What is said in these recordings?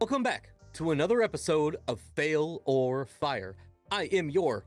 Welcome back to another episode of Fail or Fire. I am your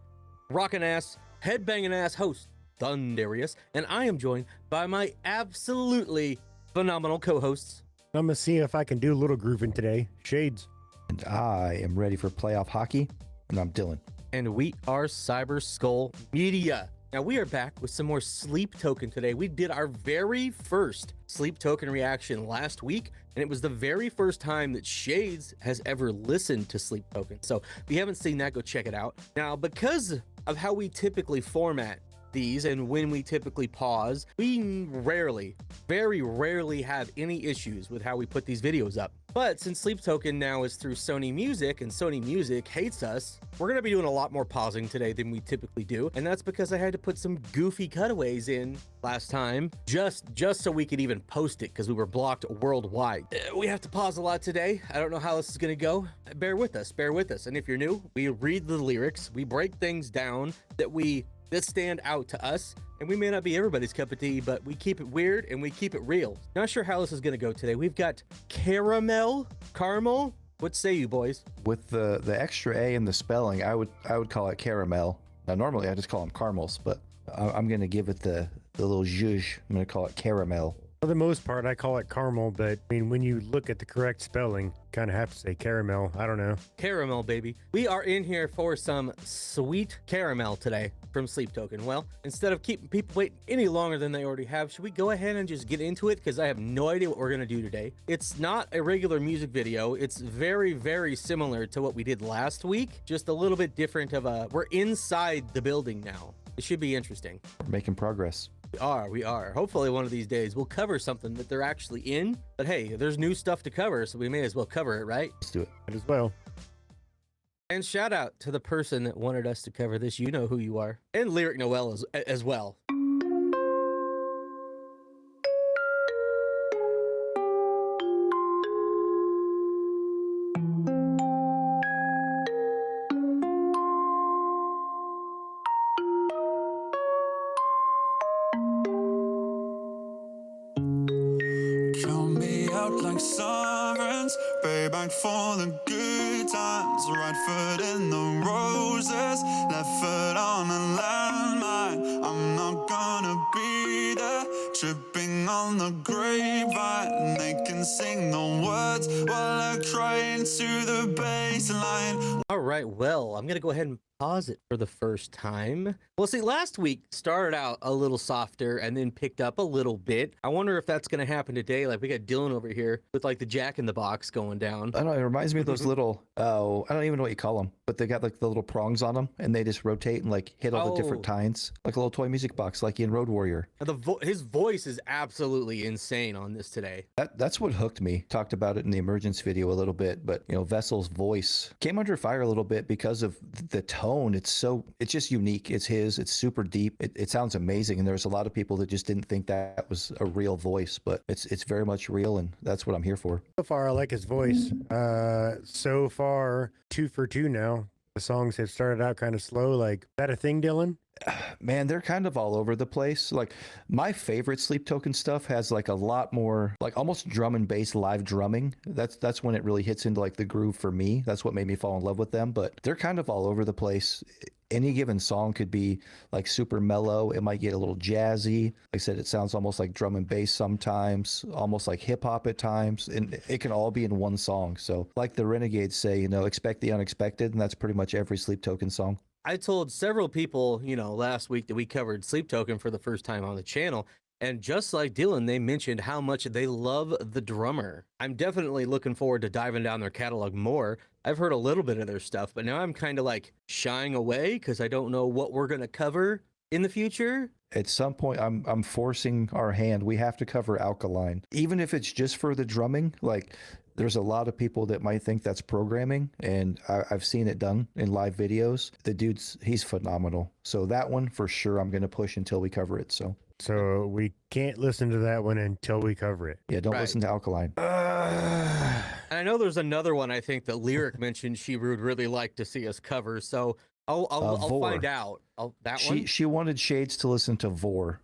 rockin' ass, headbanging ass host, Thundarius, and I am joined by my absolutely phenomenal co-hosts. I'm gonna see if I can do a little grooving today. Shades. And I am ready for playoff hockey, and I'm Dylan. And we are Cyber Skull Media. Now we are back with some more Sleep Token today. We did our very first Sleep Token reaction last week, and it was the very first time that Shades has ever listened to Sleep Token. So if you haven't seen that, go check it out. Now, because of how we typically format these and when we typically pause, we rarely, very rarely have any issues with how we put these videos up. But since Sleep Token now is through Sony Music and Sony Music hates us, we're gonna be doing a lot more pausing today than we typically do. And that's because I had to put some goofy cutaways in last time just so we could even post it because we were blocked worldwide. We have to pause a lot today. I don't know how this is gonna go. Bear with us, bear with us. And if you're new, we read the lyrics, we break things down that stand out to us, and we may not be everybody's cup of tea, but we keep it weird and we keep it real. Not sure how this is gonna go today. We've got caramel. What say you, boys? With the extra A in the spelling, I would call it caramel. Now normally I just call them caramels, but I'm gonna give it the little zhuzh. I'm gonna call it caramel. For the most part, I call it caramel, but I mean, when you look at the correct spelling, kind of have to say caramel. I don't know. Caramel, baby. We are in here for some sweet caramel today from Sleep Token. Well, instead of keeping people waiting any longer than they already have, should we go ahead and just get into it? Because I have no idea what we're going to do today. It's not a regular music video. It's very, very similar to what we did last week. Just a little bit different we're inside the building now. It should be interesting. We're making progress. We are. Hopefully one of these days we'll cover something that they're actually in. But hey, there's new stuff to cover, so we may as well cover it, right? Let's do it. Might as well. And shout out to the person that wanted us to cover this. You know who you are. And Lyric Noel as well. Like sirens, pay back for the good times. Right foot in the roses, left foot on a landmine. I'm not gonna be there, tripping on the grapevine. They can sing the words while I cry into the baseline. All right, well, I'm gonna go ahead and pause it for the first time. Well, see, last week started out a little softer and then picked up a little bit. I wonder if that's gonna happen today. Like, we got Dylan over here with like the Jack in the Box going down. I don't know, it reminds me of those little, I don't even know what you call them, but they got like the little prongs on them and they just rotate and like hit all the different tines. Like a little toy music box, like in Road Warrior. His voice is absolutely insane on this today. That's what hooked me. Talked about it in the emergence video a little bit, but you know, Vessel's voice came under fire a little bit because of the tone. It's just unique. It's his. It's super deep. It sounds amazing. And there's a lot of people that just didn't think that was a real voice, but it's very much real, and that's what I'm here for. So far, I like his voice. So far, 2 for 2 now. The songs have started out kind of slow. Like, is that a thing, Dylan? Man, they're kind of all over the place. Like, my favorite Sleep Token stuff has like a lot more, like almost drum and bass live drumming. That's when it really hits into like the groove for me. That's what made me fall in love with them. But they're kind of all over the place. Any given song could be like super mellow. It might get a little jazzy. Like I said, it sounds almost like drum and bass sometimes, almost like hip hop at times, and it can all be in one song. So like the Renegades say, you know, expect the unexpected, and that's pretty much every Sleep Token song. I told several people, you know, last week that we covered Sleep Token for the first time on the channel. And just like Dylan, they mentioned how much they love the drummer. I'm definitely looking forward to diving down their catalog more. I've heard a little bit of their stuff, but now I'm kind of like shying away because I don't know what we're going to cover in the future. At some point, I'm forcing our hand. We have to cover Alkaline. Even if it's just for the drumming, like there's a lot of people that might think that's programming, and I've seen it done in live videos. The he's phenomenal. So that one for sure I'm going to push until we cover it. So we can't listen to that one until we cover it. Yeah, don't listen to Alkaline. And I know there's another one I think that Lyric mentioned she would really like to see us cover. So I'll find out. She wanted Shades to listen to Vor.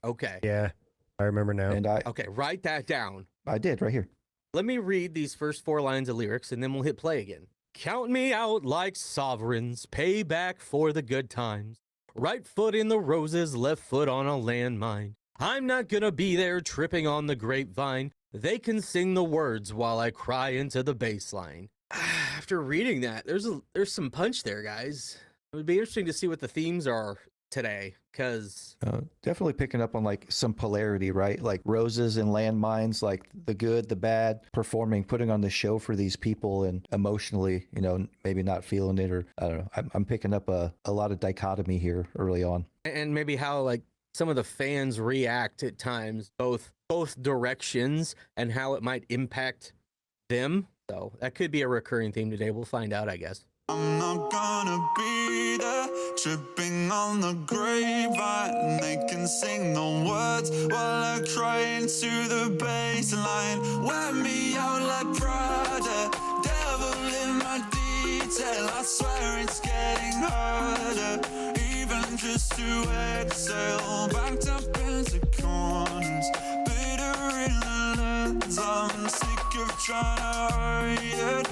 Okay. Yeah, I remember now. And okay, write that down. I did right here. Let me read these first 4 lines of lyrics and then we'll hit play again. Count me out like sovereigns, pay back for the good times. Right foot in the roses, left foot on a landmine. I'm not gonna be there tripping on the grapevine. They can sing the words while I cry into the bass line. After reading that, there's some punch there, guys. It would be interesting to see what the themes are today, because definitely picking up on like some polarity, right? Like roses and landmines, like the good, the bad, performing, putting on the show for these people, and emotionally, you know, maybe not feeling it, or I don't know. I'm picking up a lot of dichotomy here early on, and maybe how like some of the fans react at times, both directions, and how it might impact them. So that could be a recurring theme today. We'll find out, I guess. I'm not gonna be there, tripping on the grapevine. They can sing the words while I cry into the baseline. Wear me out like Prada, devil in my detail. I swear it's getting harder, even just to exhale. Backed up into corners, bitter in the lens. I'm sick of trying to hide it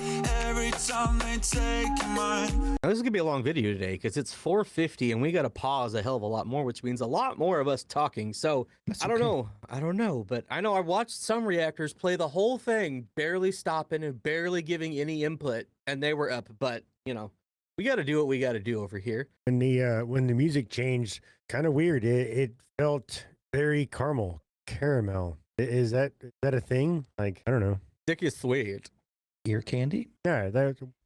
every time they take mine. Now, this is gonna be a long video today because it's 4:50 and we gotta pause a hell of a lot more, which means a lot more of us talking. So I don't know, but I know I watched some reactors play the whole thing, barely stopping and barely giving any input, and they were up. But you know, we got to do what we got to do over here. When the music changed, kind of weird. It felt very caramel. Is that a thing? Like, I don't know. Stick is sweet. ear candy. Yeah,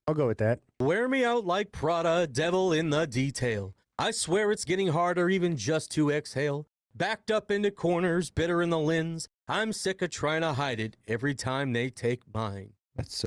I'll go with that. Wear me out like Prada, devil in the detail. I swear it's getting harder even just to exhale. Backed up into corners, bitter in the lens. I'm sick of trying to hide it every time they take mine. That's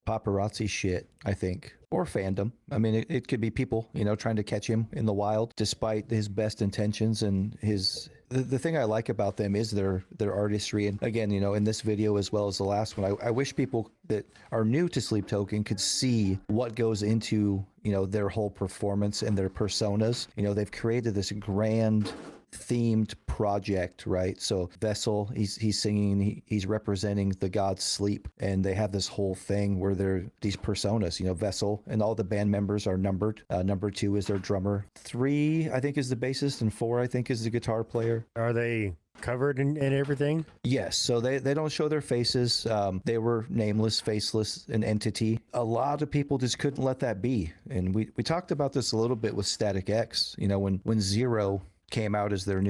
paparazzi shit, I think, or fandom. I mean, it could be people, you know, trying to catch him in the wild, despite his best intentions and his. The thing I like about them is their artistry. And again, you know, in this video as well as the last one, I wish people that are new to Sleep Token could see what goes into, you know, their whole performance and their personas. You know, they've created this grand themed project, right? So Vessel, he's singing, he's representing the god Sleep, and they have this whole thing where they're these personas, you know, Vessel, and all the band members are numbered. Number 2 is their drummer, 3 I think is the bassist, and 4 I think is the guitar player. Are they covered in everything? Yes, so they don't show their faces. They were nameless, faceless, an entity. A lot of people just couldn't let that be, and we talked about this a little bit with Static X. You know, when Zero came out as their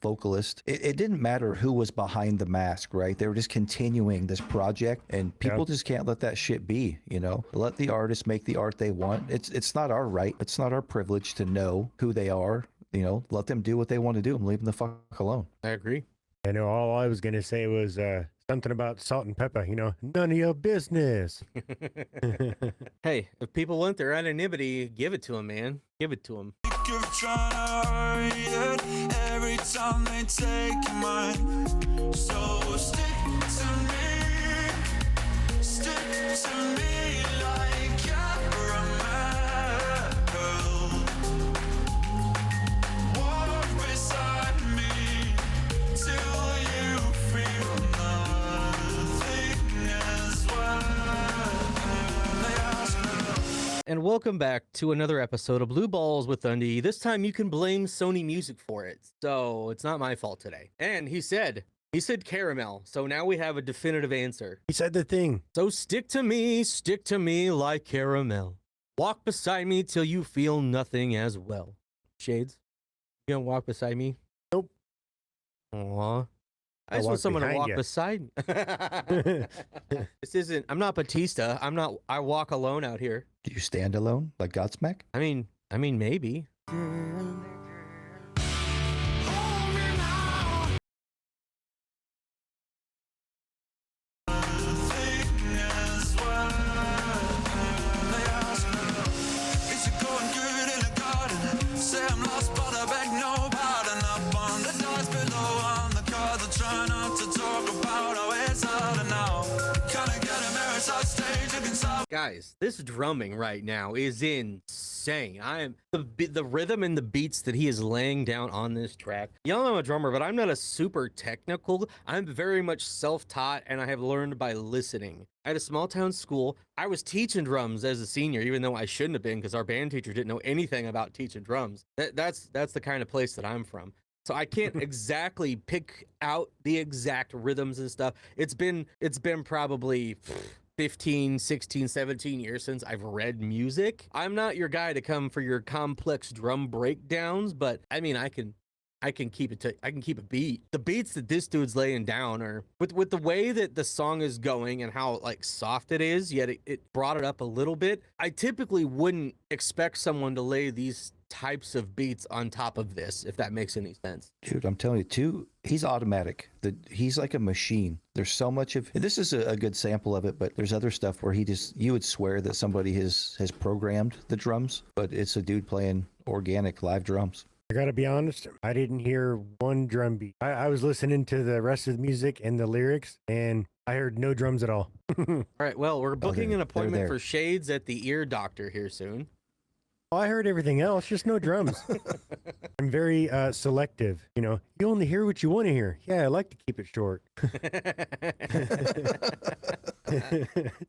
vocalist, it didn't matter who was behind the mask, right? They were just continuing this project, and people just can't let that shit be, you know? Let the artists make the art they want. It's not our right, it's not our privilege to know who they are, you know? Let them do what they want to do and leave them the fuck alone. I agree. I know all I was gonna say was something about salt and pepper, you know, none of your business. Hey, if people want their anonymity, give it to them, man. Give it to them. Of trying to hide it every time they take mine. So stick to me like caramel. Walk beside me till you feel nothing as well. And welcome back to another episode of Blue Balls with Undy. This time you can blame Sony Music for it, so it's not my fault today. And he said caramel, so now we have a definitive answer. He said the thing. So stick to me like caramel. Walk beside me till you feel nothing as well. Shades, you gonna walk beside me? Nope. Aw. I just walk want someone to behind walk ya. beside me. I'm not Batista. I walk alone out here. Do you stand alone like Godsmack? I mean, maybe. Guys, this drumming right now is insane. insane. I am the rhythm and the beats that he is laying down on this track. Y'all know I'm a drummer, but I'm not a super technical. I'm very much self-taught, and I have learned by listening. At a small town school, I was teaching drums as a senior, even though I shouldn't have been, because our band teacher didn't know anything about teaching drums. That's the kind of place that I'm from. So I can't exactly pick out the exact rhythms and stuff. It's been probably 15, 16, 17 years since I've read music. I'm not your guy to come for your complex drum breakdowns, but I mean, I can keep a beat. The beats that this dude's laying down are with the way that the song is going and how like soft it is, yet it brought it up a little bit. I typically wouldn't expect someone to lay these types of beats on top of this, if that makes any sense. Dude, I'm telling you, too, he's automatic. He's like a machine. There's so much of this is a good sample of it, but there's other stuff where you would swear that somebody has programmed the drums, but it's a dude playing organic live drums. I gotta be honest, I didn't hear one drum beat. I was listening to the rest of the music and the lyrics, and I heard no drums at all. All right, well, we're booking an appointment there. for shades at the ear doctor here soon. I heard everything else, just no drums. I'm very selective. You only hear what you want to hear. Yeah, I like to keep it short.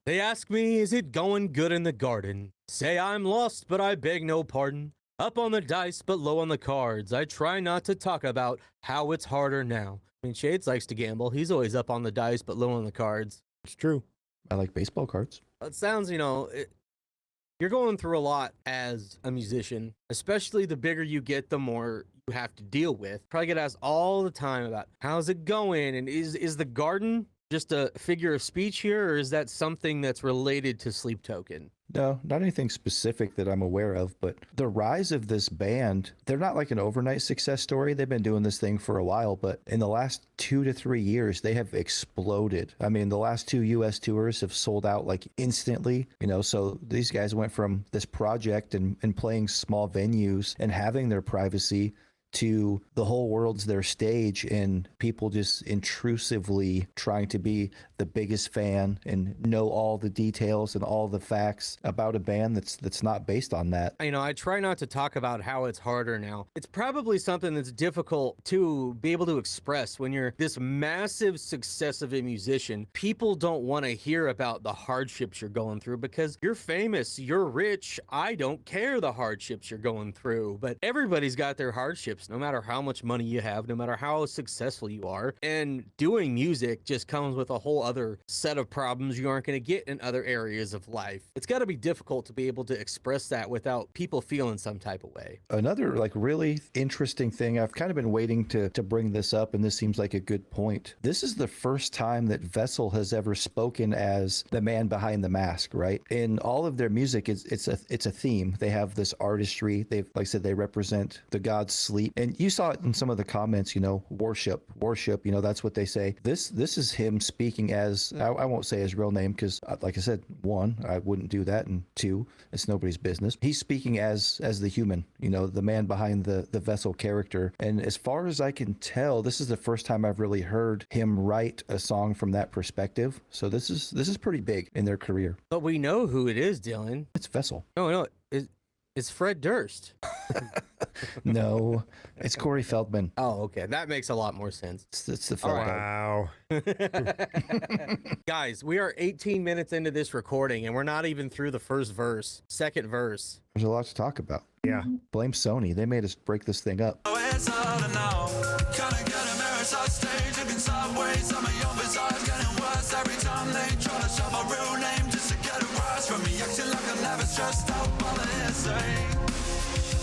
They ask me, is it going good in the garden? Say I'm lost, but I beg no pardon. Up on the dice, but low on the cards. I try not to talk about how it's harder now. I mean, Shades likes to gamble. He's always up on the dice, but low on the cards. It's true. I like baseball cards. It sounds, you're going through a lot as a musician, especially the bigger you get, the more you have to deal with. Probably get asked all the time about how's it going, and is the garden just a figure of speech here, or is that something that's related to Sleep Token? No, not anything specific that I'm aware of, but the rise of this band, they're not like an overnight success story. They've been doing this thing for a while, but in the last 2 to 3 years, they have exploded. I mean, the last 2 US tours have sold out like instantly, so these guys went from this project and playing small venues and having their privacy to the whole world's their stage and people just intrusively trying to be the biggest fan and know all the details and all the facts about a band that's not based on that. I try not to talk about how it's harder now. It's probably something that's difficult to be able to express when you're this massive success of a musician. People don't want to hear about the hardships you're going through because you're famous, you're rich. I don't care the hardships you're going through, but everybody's got their hardships. No matter how much money you have, no matter how successful you are. And doing music just comes with a whole other set of problems you aren't going to get in other areas of life. It's got to be difficult to be able to express that without people feeling some type of way. Another really interesting thing, I've kind of been waiting to bring this up, and this seems like a good point. This is the first time that Vessel has ever spoken as the man behind the mask, right? In all of their music, it's a theme. They have this artistry. Like I said, they represent the god Sleep. And you saw it in some of the comments, worship, that's what they say. This is him speaking as, I won't say his real name because, like I said, 1, I wouldn't do that, and 2, it's nobody's business. He's speaking as the human, the man behind the Vessel character. And as far as I can tell, this is the first time I've really heard him write a song from that perspective. So this is pretty big in their career. But we know who it is, Dylan. It's Vessel. No, it's Fred Durst. No, it's Corey Feldman. Oh, okay. That makes a lot more sense. It's the Feldman. Wow. Guys, we are 18 minutes into this recording, and we're not even through the first verse. Second verse. There's a lot to talk about. Yeah. Blame Sony. They made us break this thing up. It's harder now. Kinda get a mirror side stage, looking sideways. Some of your bizarres getting worse every time they try to shout my real name just to get a rise from me. Acting like I'm never stressed out by the hearsay.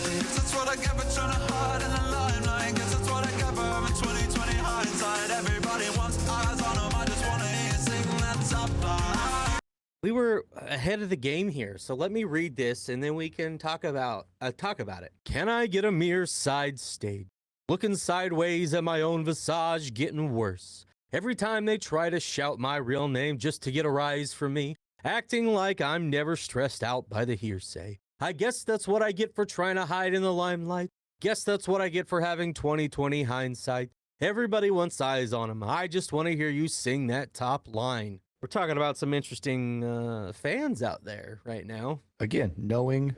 Guess that's what I get for trying to hide in the limelight. Guess that's what I get for having 20/20 hindsight. Everybody wants eyes on them. I just wanna hear you sing that top line. We were ahead of the game here, so let me read this and then we can talk about it. Can I get a mere side stage? Looking sideways at my own visage, getting worse. Every time they try to shout my real name just to get a rise from me, acting like I'm never stressed out by the hearsay. I guess that's what I get for trying to hide in the limelight. Guess that's what I get for having 20/20 hindsight. Everybody wants eyes on them. I just want to hear you sing that top line. We're talking about some interesting fans out there right now. again, knowing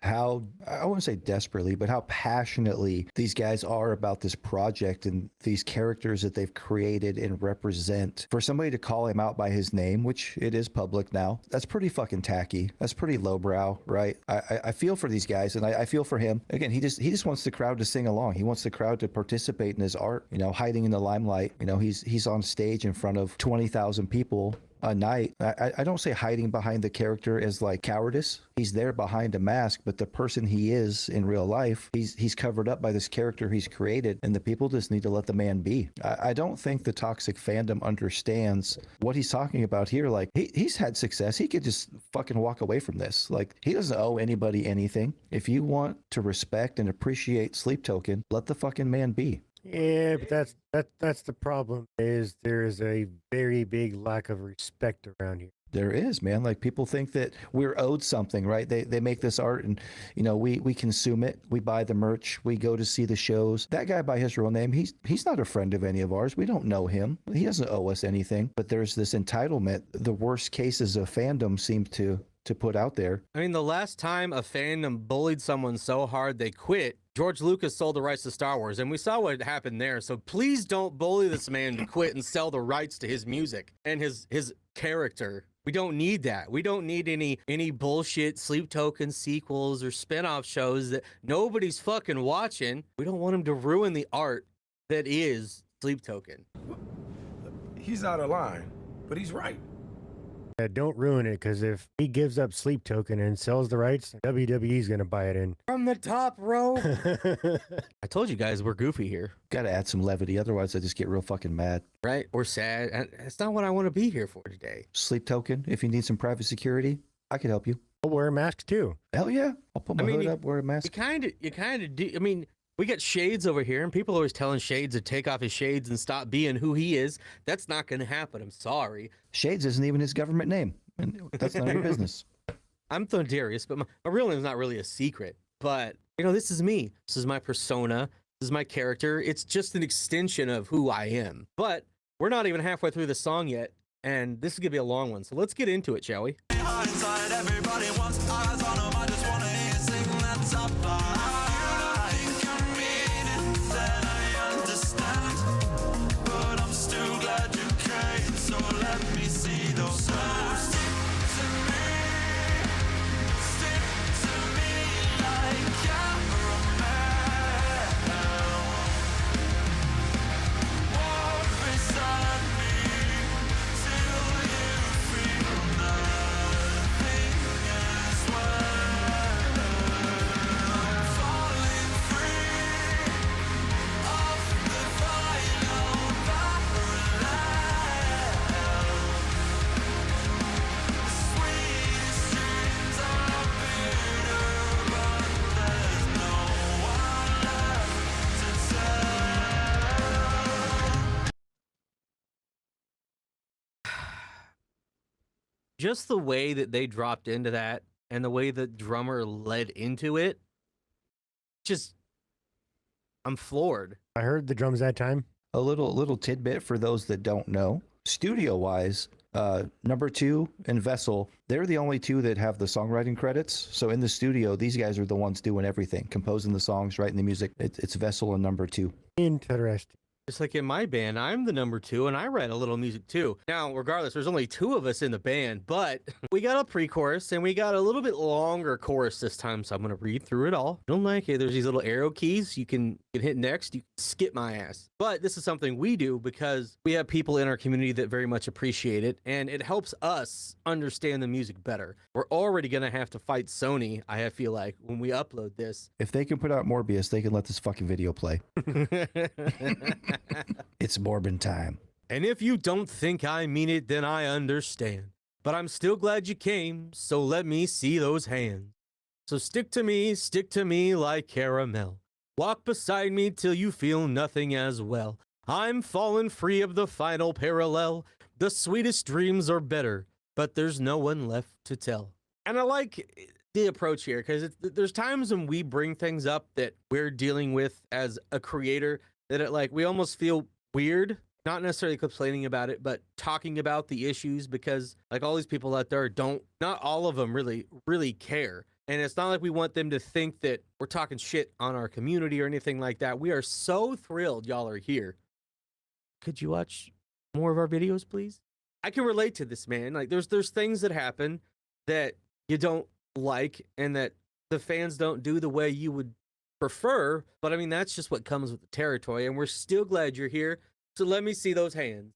how, I wouldn't say desperately, but how passionately these guys are about this project and these characters that they've created and represent, for somebody to call him out by his name, which it is public now, that's pretty fucking tacky. That's pretty lowbrow, right? I feel for these guys, and I feel for him. Again, he just wants the crowd to sing along. He wants the crowd to participate in his art, you know, hiding in the limelight. You know, he's on stage in front of 20,000 people a night. I don't say hiding behind the character as like cowardice. He's there behind a mask, but the person he is in real life, he's covered up by this character he's created, and the people just need to let the man be. I don't think the toxic fandom understands what he's talking about here. Like, he's had success. He could just fucking walk away from this. Like, he doesn't owe anybody anything. If you want to respect and appreciate Sleep Token, let the fucking man be. Yeah, but that's the problem, is there is a very big lack of respect around here. There is, man. Like, people think that we're owed something, right? They make this art, and, you know, we consume it. We buy the merch. We go to see the shows. That guy, by his real name, he's not a friend of any of ours. We don't know him. He doesn't owe us anything. But there's this entitlement. The worst cases of fandom seem to put out there. I mean, the last time a fandom bullied someone so hard they quit, George Lucas sold the rights to Star Wars, and we saw what happened there. So please don't bully this man to quit and sell the rights to his music and his character. We don't need that. We don't need any bullshit Sleep Token sequels or spin-off shows that nobody's fucking watching. We don't want him to ruin the art that is Sleep Token. He's out of line, but he's right. Don't ruin it, because if he gives up Sleep Token and sells the rights, WWE's going to buy it in. From the top row. I told you guys we're goofy here. Got to add some levity. Otherwise, I just get real fucking mad. Right? Or sad. And it's not what I want to be here for today. Sleep Token, if you need some private security, I could help you. I'll wear a mask too. Hell yeah. I'll put my hood up, wear a mask. You kind of do. I mean, we got Shades over here, and people are always telling Shades to take off his shades and stop being who he is. That's not going to happen. I'm sorry. Shades isn't even his government name, and that's none of your business. I'm Thundarius, but my real name is not really a secret. But, you know, this is me. This is my persona. This is my character. It's just an extension of who I am. But we're not even halfway through the song yet, and this is going to be a long one. So let's get into it, shall we? Inside, everybody wants eyes on 'em. I just wanna hear you sing that top line. You think I'm meaning that I understand, but I'm still glad you came. So let me see those hands. Stick to me like caramel. Walk beside me till you feel nothing as well. I'm falling free of the final parallel. Sweetest dreams are bitter, but there's no one left to tell. Just the way that they dropped into that and the way the drummer led into it, just, I'm floored. I heard the drums that time. A little tidbit for those that don't know. Studio wise, number 2 and Vessel, they're the only two that have the songwriting credits. So in the studio, these guys are the ones doing everything, composing the songs, writing the music. It's Vessel and number 2. Interesting. Just like in my band, I'm the number 2, and I write a little music too. Now, regardless, there's only 2 of us in the band, but we got a pre-chorus, and we got a little bit longer chorus this time, so I'm going to read through it all. Don't like it. There's these little arrow keys. You can hit next. You can skip my ass. But this is something we do because we have people in our community that very much appreciate it, and it helps us understand the music better. We're already going to have to fight Sony, I feel like, when we upload this. If they can put out Morbius, they can let this fucking video play. It's Morbin time. And if you don't think I mean it, then I understand. But I'm still glad you came, so let me see those hands. So stick to me like caramel. Walk beside me till you feel nothing as well. I'm falling free of the final parallel. The sweetest dreams are better, but there's no one left to tell. And I like the approach here, because there's times when we bring things up that we're dealing with as a creator that we almost feel weird not necessarily complaining about it, but talking about the issues, because like all these people out there not all of them really care. And it's not like we want them to think that we're talking shit on our community or anything like that. We are so thrilled y'all are here. Could you watch more of our videos, please? I can relate to this, man. Like there's things that happen that you don't like and that the fans don't do the way you would prefer. But I mean, that's just what comes with the territory. And we're still glad you're here. So let me see those hands.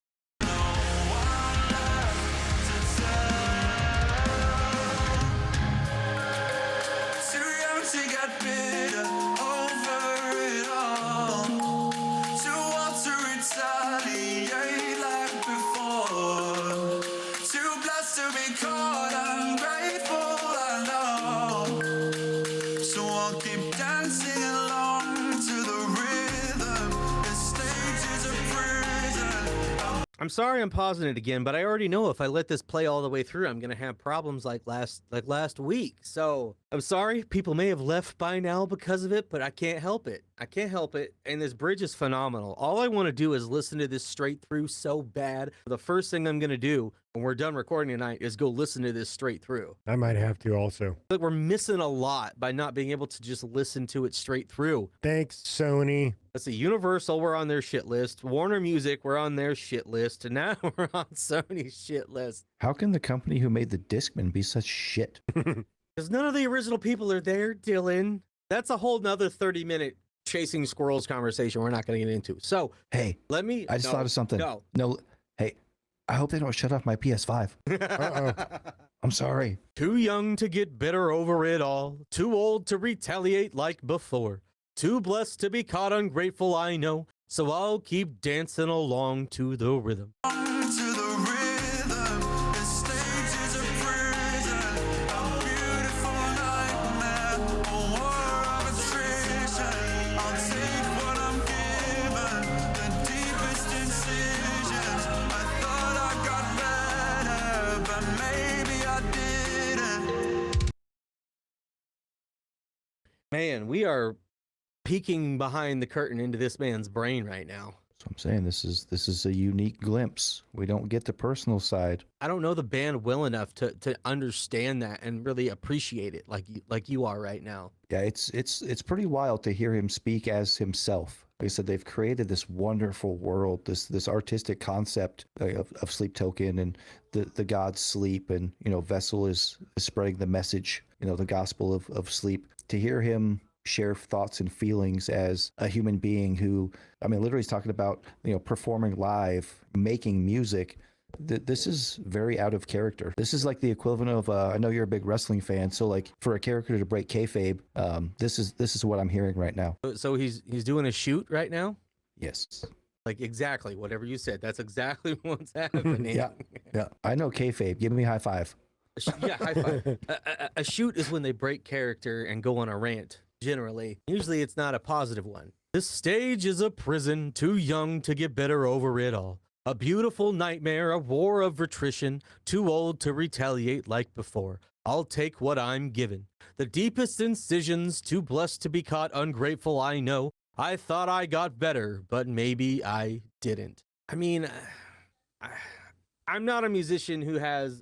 I'm sorry I'm pausing it again, but I already know if I let this play all the way through, I'm gonna have problems like last week. So I'm sorry, people may have left by now because of it, but I can't help it. I can't help it. And this bridge is phenomenal. All I want to do is listen to this straight through so bad. The first thing I'm gonna do when we're done recording tonight is go listen to this straight through. I might have to also. Like we're missing a lot by not being able to just listen to it straight through. Thanks, Sony. Let's see, Universal, we're on their shit list. Warner Music, we're on their shit list. And now we're on Sony's shit list. How can the company who made the Discman be such shit? Because none of the original people are there, Dylan. That's a whole nother 30-minute chasing squirrels conversation we're not going to get into. So, hey, I just thought of something. No, hey, I hope they don't shut off my PS5. Uh-oh. I'm sorry. Too young to get bitter over it all. Too old to retaliate like before. Too blessed to be caught ungrateful, I know. So I'll keep dancing along to the rhythm. Man, we are peeking behind the curtain into this man's brain right now. So I'm saying this is a unique glimpse. We don't get the personal side. I don't know the band well enough to understand that and really appreciate it like you are right now. Yeah, it's pretty wild to hear him speak as himself. Like I said, they've created this wonderful world, this artistic concept of Sleep Token and the gods sleep, and Vessel is spreading the message, the gospel of sleep. To hear him share thoughts and feelings as a human being who, I mean, literally is talking about, performing live, making music. This is very out of character. This is like the equivalent of, I know you're a big wrestling fan, so like for a character to break kayfabe, this is what I'm hearing right now. So he's doing a shoot right now? Yes. Like exactly whatever you said. That's exactly what's happening. Yeah. I know kayfabe. Give me a high five. Yeah, high five. A shoot is when they break character and go on a rant. Generally, usually it's not a positive one. This stage is a prison, too young to get better over it all. A beautiful nightmare, a war of attrition, too old to retaliate like before. I'll take what I'm given. The deepest incisions, too blessed to be caught ungrateful, I know. I thought I got better, but maybe I didn't. I mean, I'm not a musician who's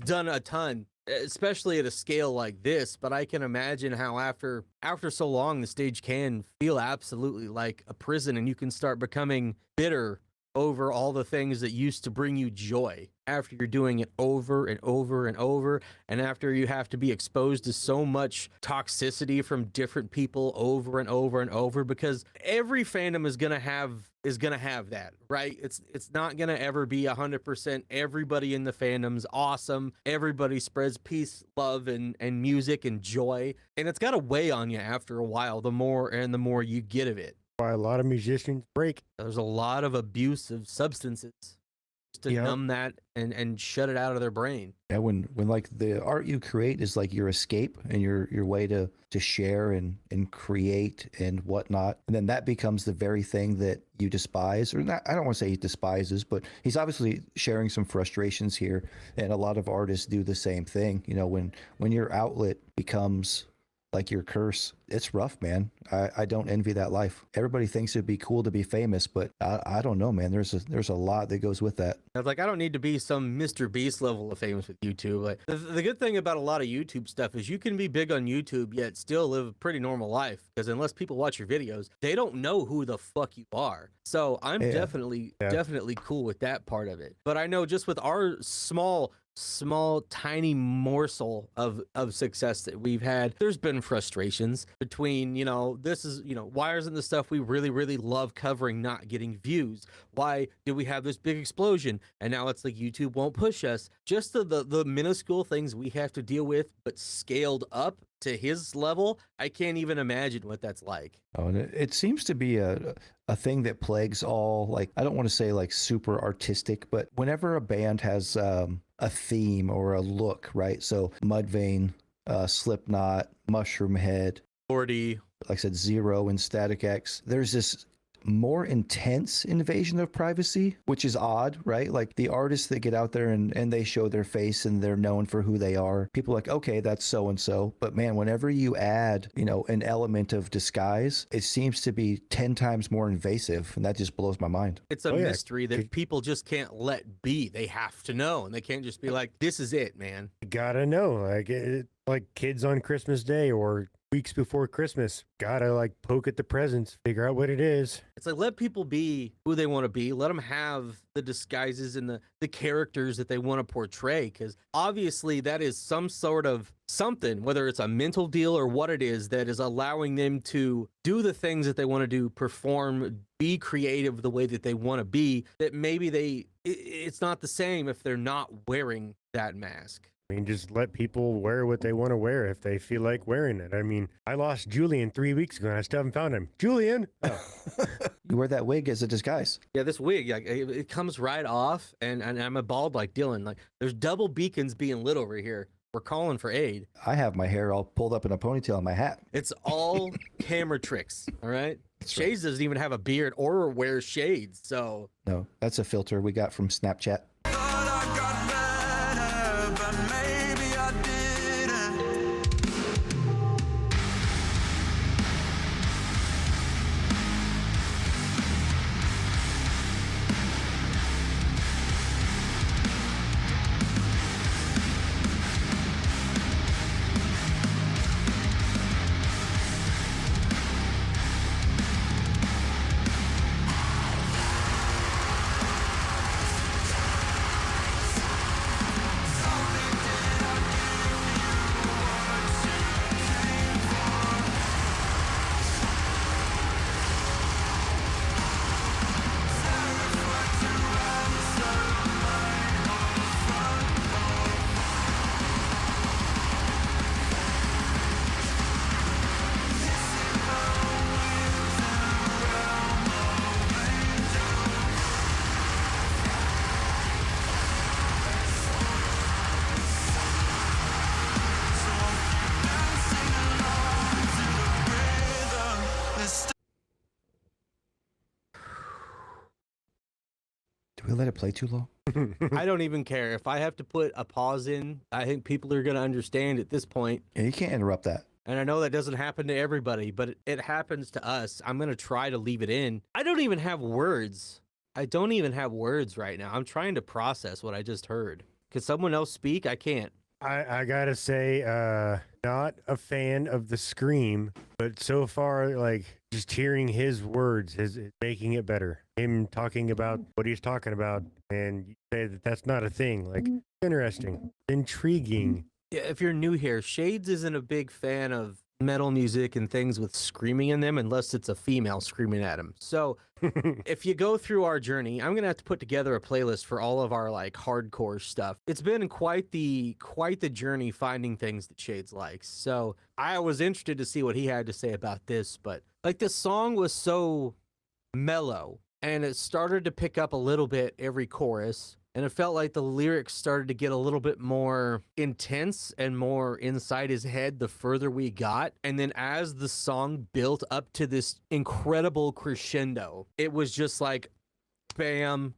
done a ton, especially at a scale like this, but I can imagine how after so long, the stage can feel absolutely like a prison, and you can start becoming bitter over all the things that used to bring you joy after you're doing it over and over and over, and after you have to be exposed to so much toxicity from different people over and over and over, because every fandom is gonna have that, right? It's not gonna ever be 100%. Everybody in the fandom's awesome. Everybody spreads peace, love, and music and joy, and it's gotta weigh on you after a while. The more you get of it. Why a lot of musicians break. There's a lot of abuse of substances to numb that and shut it out of their brain. Yeah, when like the art you create is like your escape and your way to share and create and whatnot, and then that becomes the very thing that you despise, or not. I don't want to say he despises, but he's obviously sharing some frustrations here, and a lot of artists do the same thing. When your outlet becomes like your curse. It's rough, man. I don't envy that life. Everybody thinks it'd be cool to be famous, but I don't know, man. There's a lot that goes with that. I was like, I don't need to be some Mr. Beast level of famous with YouTube. Like, the good thing about a lot of YouTube stuff is you can be big on YouTube yet still live a pretty normal life, because unless people watch your videos, they don't know who the fuck you are. So I'm definitely cool with that part of it. But I know just with our small tiny morsel of success that we've had, there's been frustrations between, this is, why isn't the stuff we really love covering not getting views? Why did we have this big explosion and now it's like YouTube won't push us? Just the minuscule things we have to deal with, but scaled up to his level, I can't even imagine what that's like. Oh, and it seems to be a thing that plagues all, like, I don't want to say like super artistic, but whenever a band has a theme or a look, right? So Mudvayne, Slipknot, Mushroom Head, 40, like I said, Zero and Static X, there's this more intense invasion of privacy, which is odd, right? Like the artists that get out there and they show their face and they're known for who they are. People are like, okay, that's so and so. But man, whenever you add, an element of disguise, it seems to be 10 times more invasive, and that just blows my mind. It's a mystery that people just can't let be. They have to know, and they can't just be like, this is it, man. You gotta know, like kids on Christmas Day or weeks before Christmas, gotta poke at the presents, figure out what it is. It's like, let people be who they want to be. Let them have the disguises and the characters that they want to portray, because obviously that is some sort of something, whether it's a mental deal or what it is, that is allowing them to do the things that they want to do, perform, be creative the way that they want to be, that maybe it's not the same if they're not wearing that mask. I mean, just let people wear what they want to wear if they feel like wearing it. I mean, I lost Julian 3 weeks ago and I still haven't found him. Julian! Oh. You wear that wig as a disguise. Yeah, this wig, it comes right off, and I'm a bald like Dylan. Like, there's double beacons being lit over here. We're calling for aid. I have my hair all pulled up in a ponytail on my hat. It's all camera tricks, all right? That's Shades doesn't even have a beard or wears shades, so... No, that's a filter we got from Snapchat. Did we let it play too long? I don't even care. If I have to put a pause in, I think people are going to understand at this point. Yeah, you can't interrupt that. And I know that doesn't happen to everybody, but it happens to us. I'm going to try to leave it in. I don't even have words. I don't even have words right now. I'm trying to process what I just heard. Could someone else speak? I can't. I gotta say, not a fan of the scream, but so far, just hearing his words is making it better. Him talking about what he's talking about, and you say that that's not a thing. Interesting, intriguing. Yeah, if you're new here, Shades isn't a big fan of metal music and things with screaming in them unless it's a female screaming at him. So if you go through our journey, I'm gonna have to put together a playlist for all of our hardcore stuff. It's been quite the journey finding things that Shades likes. So I was interested to see what he had to say about this, but this song was so mellow and it started to pick up a little bit every chorus. And it felt like the lyrics started to get a little bit more intense and more inside his head the further we got. And then as the song built up to this incredible crescendo, it was just like, bam,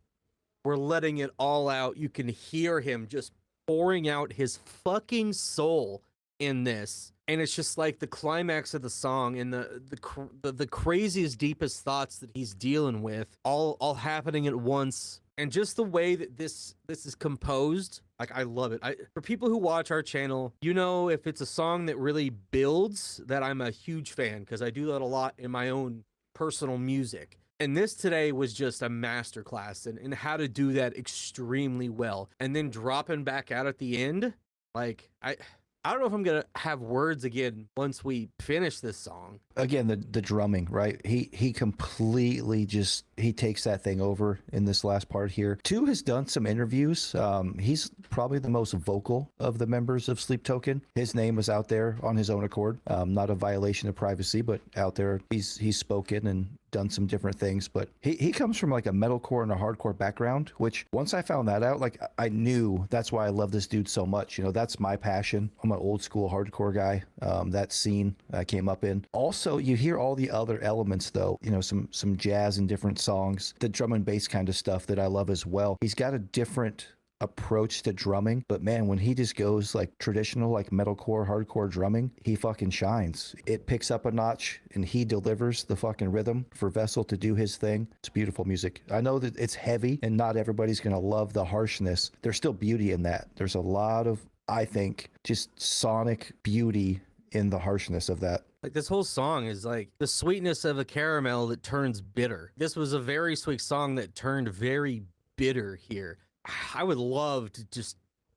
we're letting it all out. You can hear him just pouring out his fucking soul in this, and it's just like the climax of the song and the craziest, deepest thoughts that he's dealing with, all happening at once, and just the way that this is composed. Like, I love it. For people who watch our channel, you know, if it's a song that really builds, that I'm a huge fan, because I do that a lot in my own personal music. And this today was just a masterclass in how to do that extremely well. And then dropping back out at the end, like, I don't know if I'm gonna have words again once we finish this song. Again, the drumming, right? He completely he takes that thing over in this last part here. Two has done some interviews. He's probably the most vocal of the members of Sleep Token. His name was out there on his own accord. Not a violation of privacy, but out there he's spoken and done some different things. But he comes from like a metalcore and a hardcore background, which once I found that out, like, I knew that's why I love this dude so much. You know, that's my passion. I'm an old school hardcore guy. That scene I came up in. Also, you hear all the other elements though, you know, some jazz and different songs, the drum and bass kind of stuff that I love as well. He's got a different approach to drumming, but man, when he just goes like traditional, like metalcore, hardcore drumming, he fucking shines. It picks up a notch and he delivers the fucking rhythm for Vessel to do his thing. It's beautiful music. I know that it's heavy and not everybody's gonna love the harshness. There's still beauty in that. There's a lot of, I think, just sonic beauty in the harshness of that. Like, this whole song is like the sweetness of a caramel that turns bitter. This was a very sweet song that turned very bitter here. I would love to just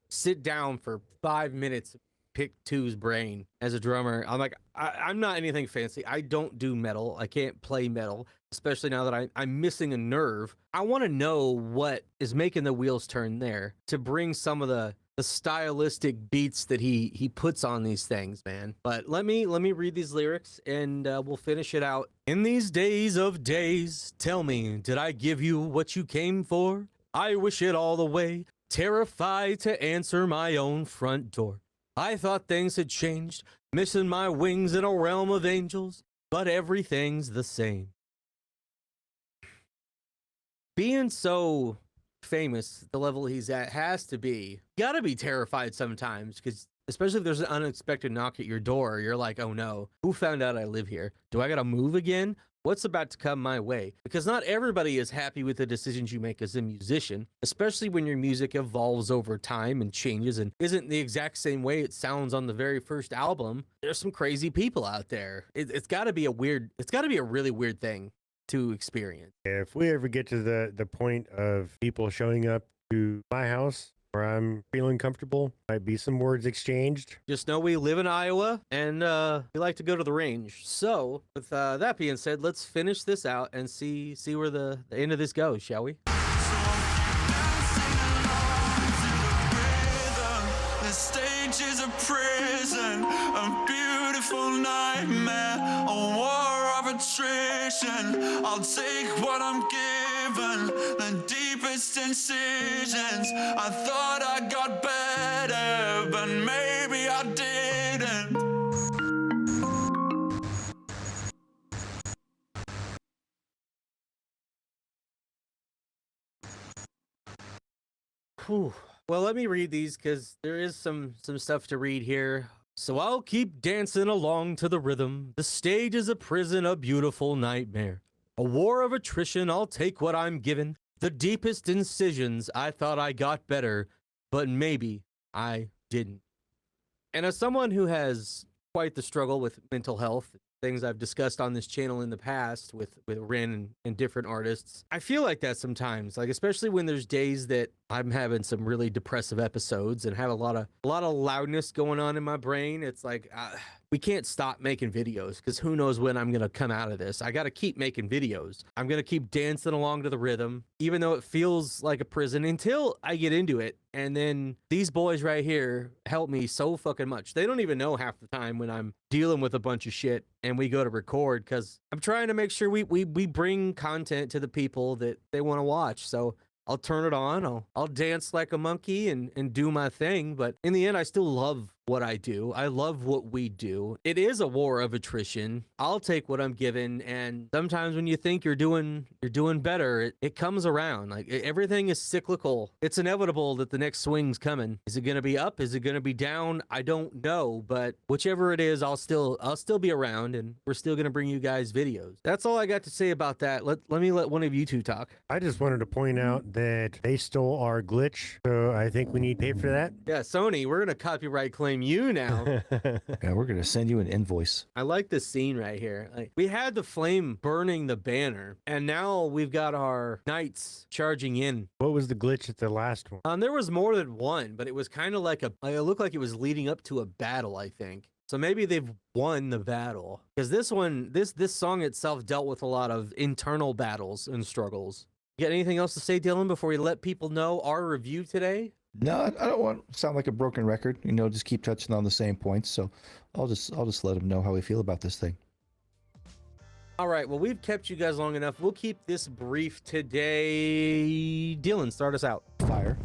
sit down for 5 minutes, pick Two's brain as a drummer. I'm like, I'm not anything fancy. I don't do metal. I can't play metal, especially now that I'm missing a nerve. I want to know what is making the wheels turn there to bring some of the stylistic beats that he puts on these things, man. But let me read these lyrics and we'll finish it out. In these days of days, tell me, did I give you what you came for? I wish it all the way, terrified to answer my own front door. I thought things had changed, missing my wings in a realm of angels, but everything's the same. Being so famous at the level he's at has to be, gotta be terrified sometimes, because especially if there's an unexpected knock at your door, you're like, oh no, who found out I live here? Do I gotta move again? What's about to come my way? Because not everybody is happy with the decisions you make as a musician, especially when your music evolves over time and changes and isn't the exact same way it sounds on the very first album. There's some crazy people out there. It's gotta be a really weird thing to experience. If we ever get to the point of people showing up to my house where I'm feeling comfortable, might be some words exchanged. Just know we live in Iowa and we like to go to the range. So with that being said, let's finish this out and see where the end of this goes, shall we? The stage is a prison, a beautiful nightmare, a war of attrition. I'll take what I'm given, the deepest incisions. I thought I got better, but maybe I didn't. Whew. Well, let me read these because there is some stuff to read here. So I'll keep dancing along to the rhythm. The stage is a prison, a beautiful nightmare. A war of attrition, I'll take what I'm given. The deepest incisions, I thought I got better, but maybe I didn't. And as someone who has quite the struggle with mental health, things I've discussed on this channel in the past with Rin and different artists, I feel like that sometimes, like especially when there's days that I'm having some really depressive episodes and have a lot of loudness going on in my brain. It's like we can't stop making videos because who knows when I'm gonna come out of this. I gotta keep making videos. I'm gonna keep dancing along to the rhythm, even though it feels like a prison, until I get into it. And then these boys right here help me so fucking much. They don't even know half the time when I'm dealing with a bunch of shit and we go to record, because I'm trying to make sure we bring content to the people that they want to watch. So I'll turn it on, I'll dance like a monkey and do my thing, but in the end I still love what I do. I love what we do. It is a war of attrition. I'll take what I'm given, and sometimes when you think you're doing better, it comes around. Like everything is cyclical. It's inevitable that the next swing's coming. Is it going to be up? Is it going to be down? I don't know, but whichever it is, I'll still be around, and we're still going to bring you guys videos. That's all I got to say about that. Let me let one of you two talk. I just wanted to point out that they stole our glitch, so I think we need to pay for that. Yeah, Sony, we're going to copyright claim you now. Yeah, we're gonna send you an invoice. I like this scene right here. Like, we had the flame burning the banner, and now we've got our knights charging in. What was the glitch at the last one? There was more than one, but it was kind of like it looked like it was leading up to a battle, I think. So maybe they've won the battle, because this song itself dealt with a lot of internal battles and struggles. You got anything else to say, Dylan, before we let people know our review today? No, I don't want to sound like a broken record. You know, just keep touching on the same points. So I'll just let them know how we feel about this thing. All right. Well, we've kept you guys long enough. We'll keep this brief today. Dylan, start us out. Fire.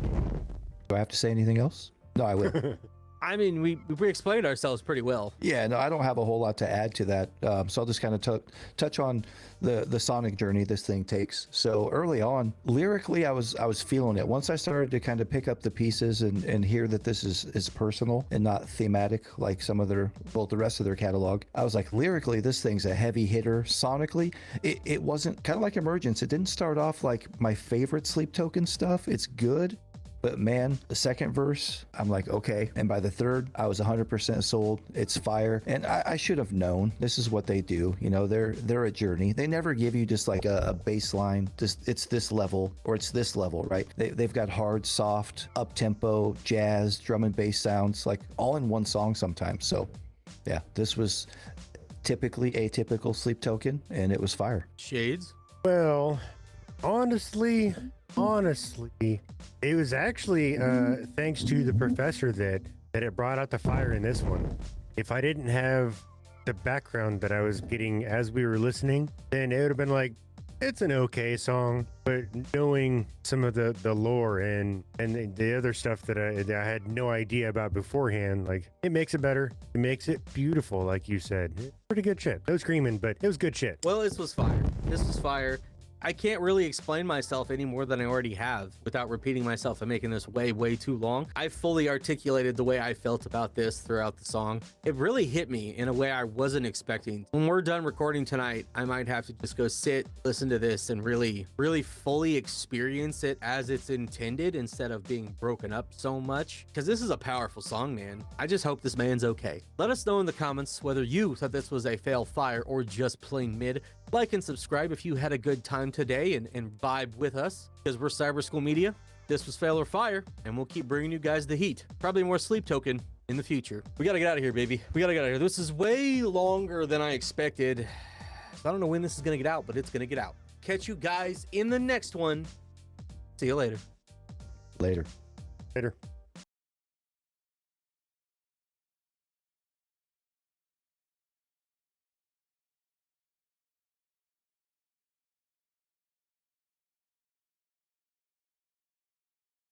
Do I have to say anything else? No, I will. I mean, we explained ourselves pretty well. Yeah, no, I don't have a whole lot to add to that. So I'll just kind of touch on the sonic journey this thing takes. So early on, lyrically, I was feeling it. Once I started to kind of pick up the pieces and hear that this is personal and not thematic like some of the rest of their catalog, I was like, lyrically, this thing's a heavy hitter. Sonically, it wasn't kind of like Emergence. It didn't start off like my favorite Sleep Token stuff. It's good. But man, the second verse, I'm like, okay. And by the third, I was 100% sold. It's fire. And I should have known this is what they do. You know, they're a journey. They never give you just like a baseline, just it's this level or it's this level, right? They've got hard, soft, up-tempo, jazz, drum and bass sounds, like all in one song sometimes. So yeah, this was typically atypical Sleep Token, and it was fire. Shades? Well, honestly, it was actually thanks to the professor that it brought out the fire in this one. If I didn't have the background that I was getting as we were listening, then it would have been like, it's an okay song. But knowing some of the lore and the other stuff that I had no idea about beforehand, like, it makes it better. It makes it beautiful, like you said. Pretty good shit. No screaming, but it was good shit. Well, this was fire. This was fire. I can't really explain myself any more than I already have without repeating myself and making this way too long. I fully articulated the way I felt about this throughout the song. It really hit me in a way I wasn't expecting. When we're done recording tonight, I might have to just go sit, listen to this, and really fully experience it as it's intended instead of being broken up so much. Because this is a powerful song, man. I just hope this man's okay. Let us know in the comments whether you thought this was a fail fire or just plain mid. Like and subscribe if you had a good time today and vibe with us, because we're Cyber School Media. This was Fail or Fire, and we'll keep bringing you guys the heat. Probably more Sleep Token in the future. We gotta get out of here, baby. We gotta get out of here. This is way longer than I expected. So I don't know when this is gonna get out, but it's gonna get out. Catch you guys in the next one. See you later. Later. Later.